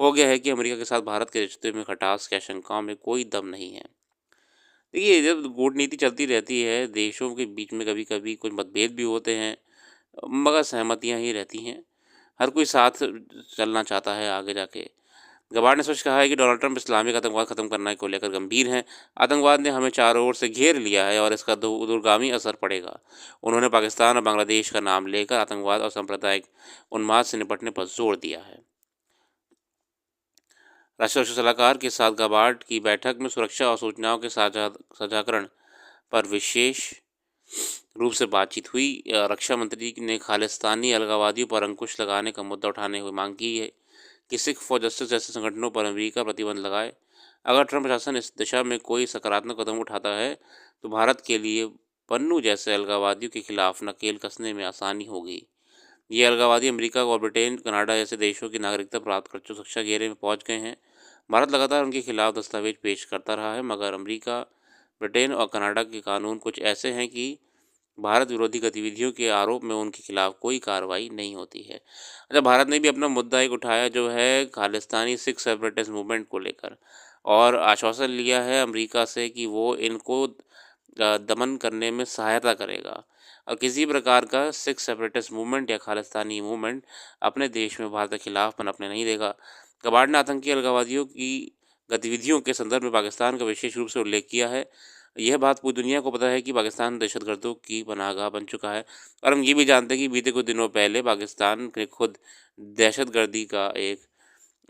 हो गया है कि अमेरिका के साथ भारत के रिश्ते में खटास की आशंकाओं में कोई दम नहीं है। देखिए, जब कूटनीति चलती रहती है, देशों के बीच में कभी-कभी कुछ मतभेद भी होते हैं, मगर सहमतियाँ ही रहती हैं। हर कोई साथ चलना चाहता है आगे जाके। गबार्ड ने स्पष्ट कहा है कि डोनाल्ड ट्रंप इस्लामिक आतंकवाद खत्म करने को लेकर गंभीर हैं। आतंकवाद ने हमें चारों ओर से घेर लिया है और इसका दूरगामी असर पड़ेगा। उन्होंने पाकिस्तान और बांग्लादेश का नाम लेकर आतंकवाद और सांप्रदायिक उन्माद से निपटने पर जोर दिया है। राष्ट्रीय सुरक्षा सलाहकार के साथ गबार्ड की बैठक में सुरक्षा और सूचनाओं के साझाकरण पर विशेष रूप से बातचीत हुई। रक्षा मंत्री ने खालिस्तानी अलगाववादियों पर अंकुश लगाने का मुद्दा उठाने हुए मांग की है कि सिख फॉर जस्टिस जैसे संगठनों पर अमेरिका प्रतिबंध लगाए। अगर ट्रंप प्रशासन इस दिशा में कोई सकारात्मक कदम उठाता है तो भारत के लिए पन्नू जैसे अलगाववादियों के खिलाफ नकेल कसने में आसानी होगी। ये अलगाववादी अमेरिका और ब्रिटेन, कनाडा जैसे देशों की नागरिकता प्राप्त कर जो सुरक्षा घेरे में पहुंच गए हैं। भारत लगातार उनके खिलाफ दस्तावेज पेश करता रहा है, मगर अमेरिका, ब्रिटेन और कनाडा के कानून कुछ ऐसे हैं कि भारत विरोधी गतिविधियों के आरोप में उनके खिलाफ कोई कार्रवाई नहीं होती है। अच्छा, भारत ने भी अपना मुद्दा एक उठाया जो है खालिस्तानी सिख सेपरेटिस्ट मूवमेंट को लेकर, और आश्वासन लिया है अमेरिका से कि वो इनको दमन करने में सहायता करेगा और किसी प्रकार का सिख सेपरेटिस्ट मूवमेंट या खालिस्तानी मूवमेंट अपने देश में भारत के खिलाफ पनपने नहीं देगा। कबाड़ ने आतंकी अलगाववादियों की गतिविधियों के संदर्भ में पाकिस्तान का विशेष रूप से उल्लेख किया है। यह बात पूरी दुनिया को पता है कि पाकिस्तान दहशतगर्दों की पनाहगाह बन चुका है, और हम ये भी जानते हैं कि बीते कुछ दिनों पहले पाकिस्तान ने खुद दहशतगर्दी का एक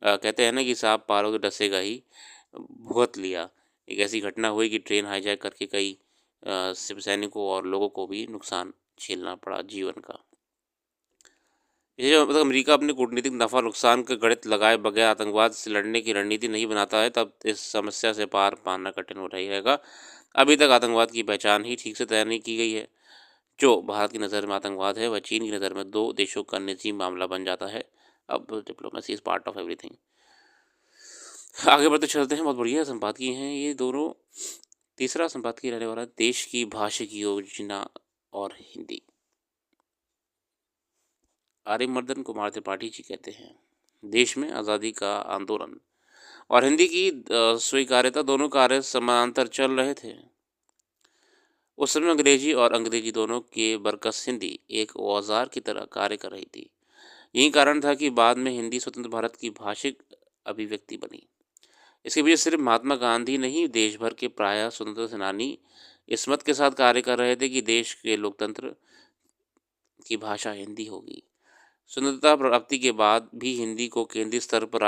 कहते हैं ना कि सांप पालो तो डसेगा ही, भुगत लिया। एक ऐसी घटना हुई कि ट्रेन हाईजैक करके कई सिप सैनिकों और लोगों को भी नुकसान झेलना पड़ा जीवन का। ये जो मतलब अमेरिका अपने कूटनीतिक नफ़ा नुकसान का गणित लगाए बगैर आतंकवाद से लड़ने की रणनीति नहीं बनाता है, तब इस समस्या से पार पाना कठिन हो रही रहेगा। अभी तक आतंकवाद की पहचान ही ठीक से तय नहीं की गई है। जो भारत की नज़र में आतंकवाद है, वह चीन की नज़र में दो देशों का निजी मामला बन जाता है। अब diplomacy is part of everything. आगे बढ़ते चलते हैं, बहुत बढ़िया संपादकीय हैं ये दोनों। तीसरा संपादकीय रहने वाला है देश की भाषिक योजना और हिंदी। आर्यमर्दन कुमार त्रिपाठी जी कहते हैं, देश में आज़ादी का आंदोलन और हिंदी की स्वीकार्यता दोनों कार्य समानांतर चल रहे थे। उस समय अंग्रेजी और अंग्रेजी दोनों के बरकस हिंदी एक औजार की तरह कार्य कर रही थी। यही कारण था कि बाद में हिंदी स्वतंत्र भारत की भाषिक अभिव्यक्ति बनी। इसके पीछे सिर्फ महात्मा गांधी नहीं, देश भर के प्रायः स्वतंत्रता सेनानी इस मत के साथ कार्य कर रहे थे कि देश के लोकतंत्र की भाषा हिंदी होगी। स्वतंत्रता प्राप्ति के बाद भी हिंदी को केंद्रीय स्तर पर